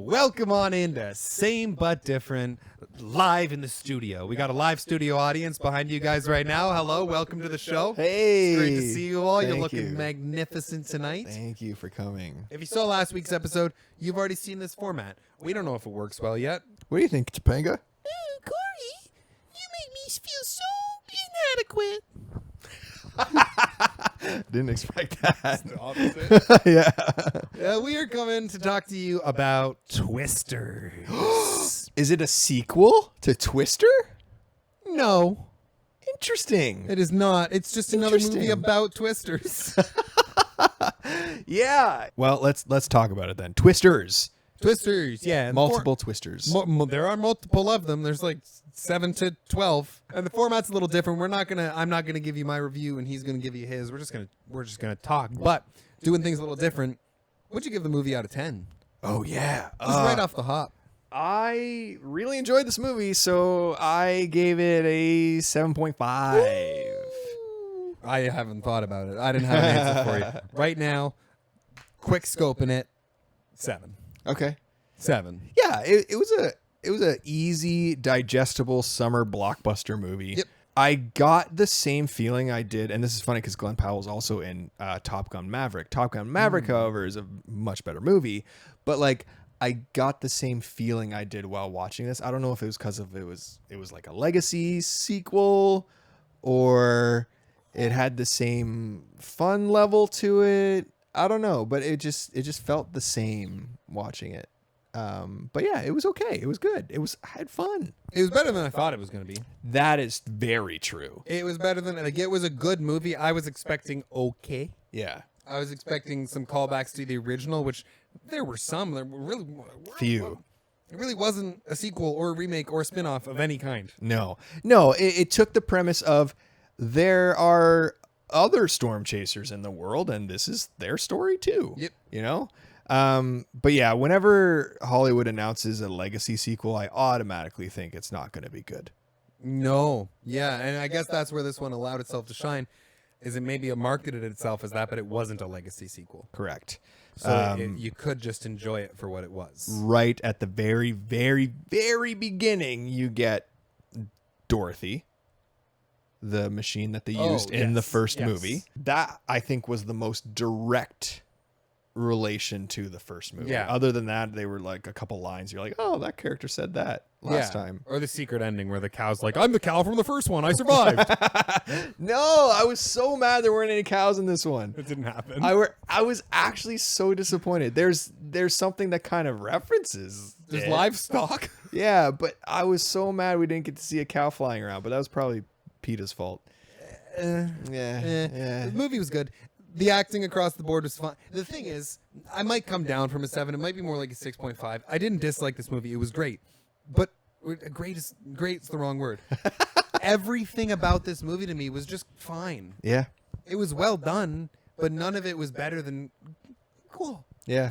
welcome on into Same But Different, live in the studio. We got a live studio audience behind you guys right now. Hello, welcome to the show. Hey. It's great to see you all. You're Thank looking you. magnificent tonight. Thank you for coming. If you saw last week's episode, you've already seen this format. We don't know if it works well yet. What do you think, Topanga? Oh, Corey, you make me feel so inadequate. Didn't expect that. The opposite. Yeah. We are coming to talk to you about Twisters. Is it a sequel to Twister? No, Interesting. it is not. It's just another movie Interesting. about Twisters. Yeah. Well, let's talk about it then. Twisters. Twisters, yeah. and Multiple Twisters. there are multiple of them. There's like 7 to 12, and the format's a little different. I'm not gonna give you my review, and he's gonna give you his. We're just gonna talk, but doing things a little different. What'd you give the movie out of 10? Oh yeah. Just right off the hop. I really enjoyed this movie, so I gave it a 7.5. I haven't thought about it. I didn't have an answer for you right now. Quick scoping it, 7. Okay. 7. Yeah, it was a easy, digestible summer blockbuster movie. Yep. I got the same feeling I did, and this is funny because Glen Powell is also in Top Gun Maverick. Top Gun Maverick, however, is a much better movie, but like I got the same feeling I did while watching this. I don't know if it was because of it was like a legacy sequel, or it had the same fun level to it. I don't know, but it just felt the same watching it. But yeah, it was okay. It was good. I had fun. It was better than I thought it was going to be. That is very true. It was better than, like, it was a good movie. I was expecting okay. Yeah. I was expecting some callbacks to the original, which there were some. There were really Few. It really wasn't a sequel or a remake or a spin-off of any kind. No, it took the premise of there are other storm chasers in the world, and this is their story too. Yep. You know? But yeah, whenever Hollywood announces a legacy sequel, I automatically think it's not going to be good. No. Yeah, and I guess that's where this one allowed itself to shine, is it maybe marketed itself as that, but it wasn't a legacy sequel. Correct. So you could just enjoy it for what it was. Right at the very, very, very beginning, you get Dorothy, the machine that they used in the first movie. That, I think, was the most direct relation to the first movie. Yeah. Other than that, they were like a couple lines. You're like, oh, that character said that last time. Or the secret ending where the cow's like, I'm the cow from the first one. I survived. No, I was so mad there weren't any cows in this one. It didn't happen. I was actually so disappointed. There's something that kind of references There's it. livestock. Yeah, but I was so mad we didn't get to see a cow flying around, but that was probably Peeta's fault. Yeah. The movie was good. The acting across the board was fun. The thing is, I might come down from a 7. It might be more like a 6.5. I didn't dislike this movie. It was great. But great's the wrong word. Everything about this movie to me was just fine. Yeah. It was well done, but none of it was better than cool. Yeah.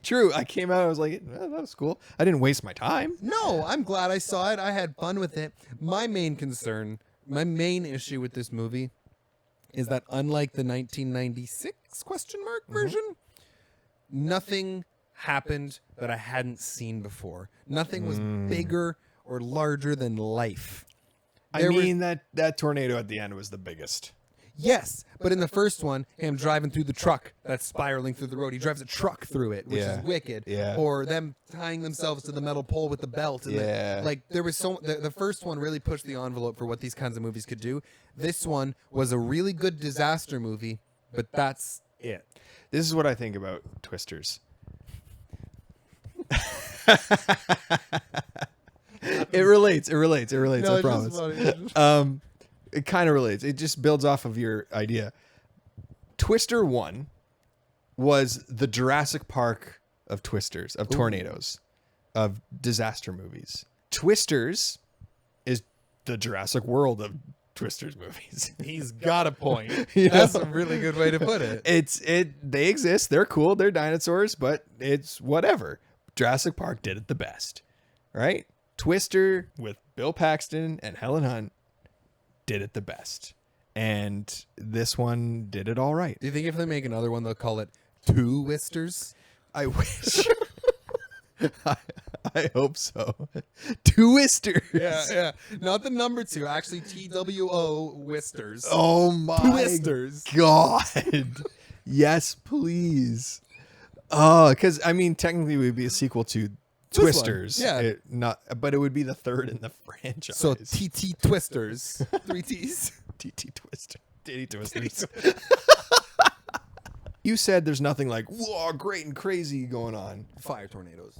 True. I came out, I was like, that was cool. I didn't waste my time. No, I'm glad I saw it. I had fun with it. My main issue with this movie is that unlike the 1996 version, nothing happened that I hadn't seen before. Nothing was bigger or larger than life. That tornado at the end was the biggest. Yes, but in the first one, him driving through the truck that's spiraling through the road, he drives a truck through it, which is wicked. Yeah. Or them tying themselves to the metal pole with the belt. And there was the first one really pushed the envelope for what these kinds of movies could do. This one was a really good disaster movie, but that's it. This is what I think about Twisters. It relates. No, I promise. It kind of relates. It just builds off of your idea. Twister 1 was the Jurassic Park of Twisters, of tornadoes, of disaster movies. Twisters is the Jurassic World of Twisters movies. He's got a point. That's a really good way to put it. They exist. They're cool. They're dinosaurs, but it's whatever. Jurassic Park did it the best, right? Twister with Bill Paxton and Helen Hunt did it the best. And this one did it all right. Do you think if they make another one, they'll call it Two Wisters? I wish. I hope so. Twisters. Yeah. Not the number 2. Actually, TWO Wisters. Oh my Twisters. God. Yes, please. Oh, because I mean, technically, it would be a sequel to Twisters. Yeah. But it would be the third in the franchise. So TT Twisters. 3 T's. TT Twister. Titty Twisters. You said there's nothing like, whoa, great and crazy going on. Fire tornadoes.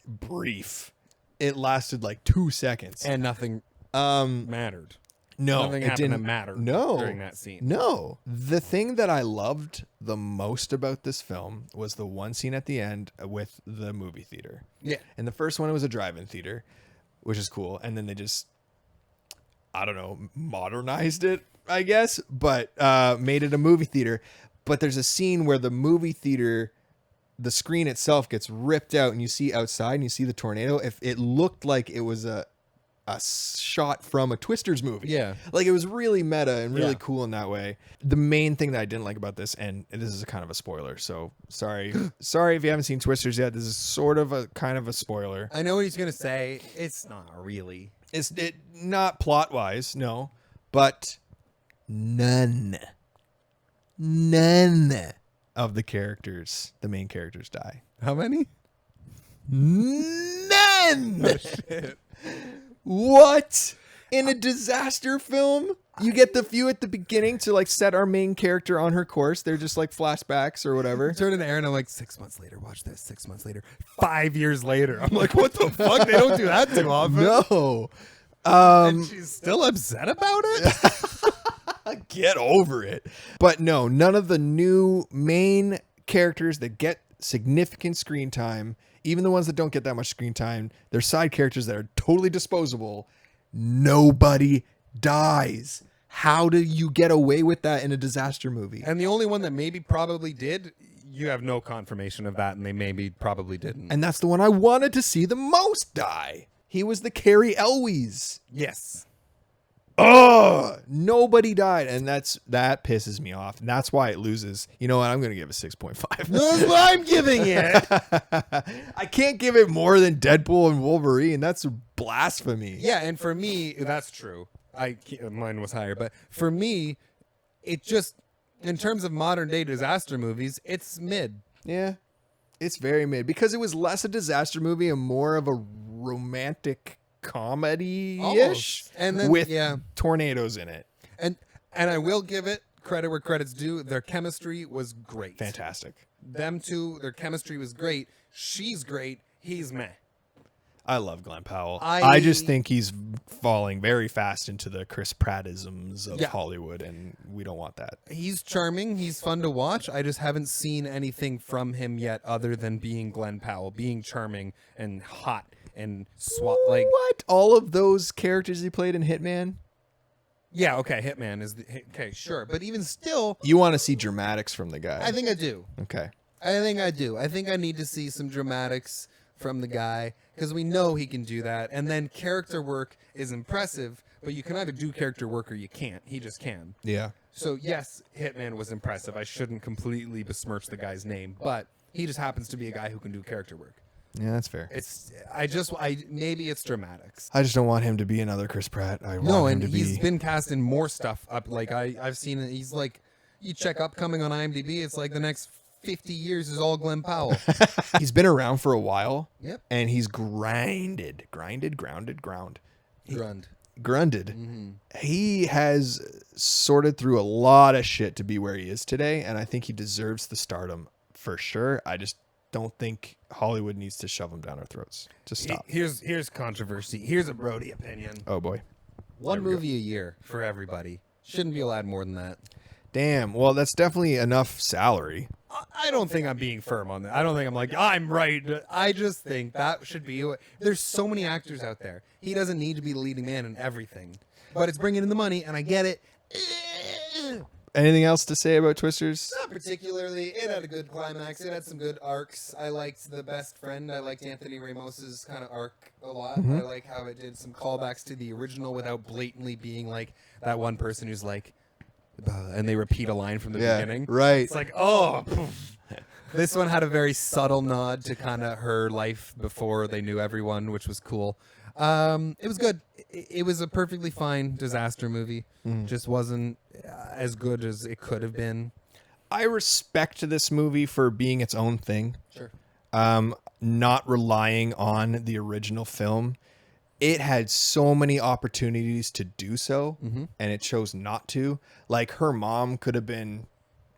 Brief. It lasted like 2 seconds. And nothing mattered. No, Nothing it happened didn't that mattered during that scene. No. The thing that I loved the most about this film was the one scene at the end with the movie theater. Yeah. And the first one, it was a drive-in theater, which is cool. And then they just, I don't know, modernized it, I guess, but made it a movie theater. But there's a scene where the movie theater, the screen itself gets ripped out and you see outside and you see the tornado. If it looked like it was a shot from a Twisters movie. Yeah. Like it was really meta and really Yeah. cool in that way. The main thing that I didn't like about this, and this is a kind of a spoiler, so sorry. Sorry if you haven't seen Twisters yet. This is sort of a kind of a spoiler. I know what he's going to say. It's not really. It's not plot wise, no, but none of the characters, the main characters, die. How many? None. Oh, shit. What? In a disaster film, you get the few at the beginning to like set our main character on her course. They're just like flashbacks or whatever. Turn to Aaron. I'm like, 6 months later, watch this. 6 months later, 5 years later. I'm like, what the fuck? They don't do that too often. No. And she's still upset about it? Get over it. But no, none of the new main characters that get significant screen time, even the ones that don't get that much screen time, they're side characters that are totally disposable. Nobody dies. How do you get away with that in a disaster movie? And the only one that maybe probably did, you have no confirmation of that, and they maybe probably didn't. And that's the one I wanted to see the most die. He was the Carrie Elwes. Yes. Oh, nobody died, and that pisses me off. And that's why it loses. You know what? I'm going to give it 6.5. That's what I'm giving it. I can't give it more than Deadpool and Wolverine. That's blasphemy. Yeah, and for me, that's true. Mine was higher, but for me, it just, in terms of modern day disaster movies, it's mid. Yeah, it's very mid because it was less a disaster movie and more of a romantic comedy-ish, Almost. And then, with yeah. tornadoes in it. And I will give it credit where credit's due. Their chemistry was great. Fantastic. Them two, their chemistry was great. She's great. He's meh. I love Glen Powell. I I just think he's falling very fast into the Chris Pratt-isms of Yeah. Hollywood, and we don't want that. He's charming. He's fun to watch. I just haven't seen anything from him yet other than being Glen Powell, being charming and hot and like. What? All of those characters he played in Hitman? Yeah, okay, Hitman is okay, sure, but even still, You want to see dramatics from the guy. I think I do. Okay. I think I do. I think I need to see some dramatics from the guy because we know he can do that. And then character work is impressive, but you can either do character work or you can't. He just can. Yeah. So yes, Hitman was impressive. I shouldn't completely besmirch the guy's name, but he just happens to be a guy who can do character work. Yeah, that's fair. Maybe it's dramatics. I just don't want him to be another Chris Pratt. I want No, him and to he's be. been cast in more stuff up. Like I've seen it. He's like, you check upcoming on IMDb. It's like the next 50 years is all Glen Powell. He's been around for a while. Yep. And he's grounded. He has sorted through a lot of shit to be where he is today, and I think he deserves the stardom for sure. I just don't think Hollywood needs to shove him down our throats. Just stop. Here's controversy. Here's a Brody opinion. Oh boy. One movie a year for everybody. Shouldn't be allowed more than that. Damn. Well, that's definitely enough salary. I don't think I'm being firm on that. I don't think I'm like, I'm right. I just think that should be. There's so many actors out there. He doesn't need to be the leading man in everything. But it's bringing in the money, and I get it. Anything else to say about Twisters? Not particularly. It had a good climax. It had some good arcs. I liked the best friend. I liked Anthony Ramos's kind of arc a lot. I like how it did some callbacks to the original without blatantly being like that one person who's like, and they repeat a line from the beginning. Right. It's like, oh, This one had a very subtle nod to kind of her life before they knew everyone, which was cool. It was good. It was a perfectly fine disaster movie. Just wasn't as good as it could have been. I respect this movie for being its own thing. Sure. Not relying on the original film. It had so many opportunities to do so, and it chose not to. Like, her mom could have been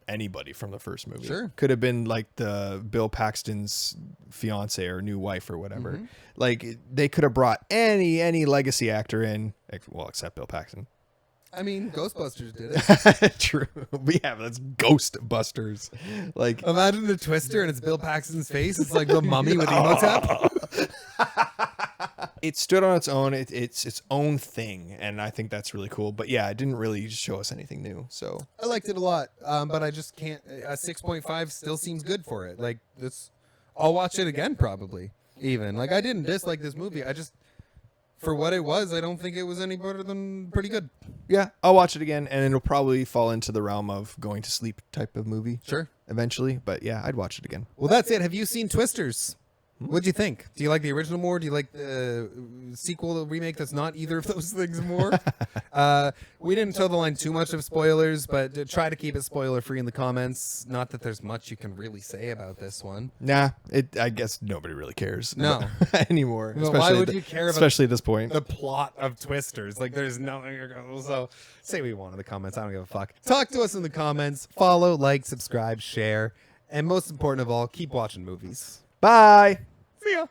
anybody from the first movie. Sure. Could have been like the Bill Paxton's fiance or new wife or whatever. Like, they could have brought any legacy actor in, well, except Bill Paxton. I mean, Ghostbusters did it. True. Yeah, that's Ghostbusters. Like, Imagine the twister and it's Bill Paxton's face. It's like the mummy with Emotep. it stood on its own. It's its own thing, and I think that's really cool. But yeah, it didn't really show us anything new. So I liked it a lot, but I just can't. A 6.5 still seems good for it. Like, this, I'll watch it again probably. Even like, I didn't dislike this movie. I just, for what it was, I don't think it was any better than pretty good. yeah, I'll watch it again, and it'll probably fall into the realm of going to sleep type of movie. Sure. Eventually, but yeah, I'd watch it again. Well, that's it. Have you seen Twisters? What'd you think? Do you like the original more? Do you like the sequel, the remake that's not either of those things more? We didn't toe the line too much of spoilers, but try to keep it spoiler free in the comments. Not that there's much you can really say about this one. Nah, I guess nobody really cares. No. Anymore. Well, why would you care about especially at this point? the plot of Twisters? Like, there's no. So say what you want in the comments. I don't give a fuck. Talk to us in the comments. Follow, like, subscribe, share, and most important of all, keep watching movies. Bye. See ya.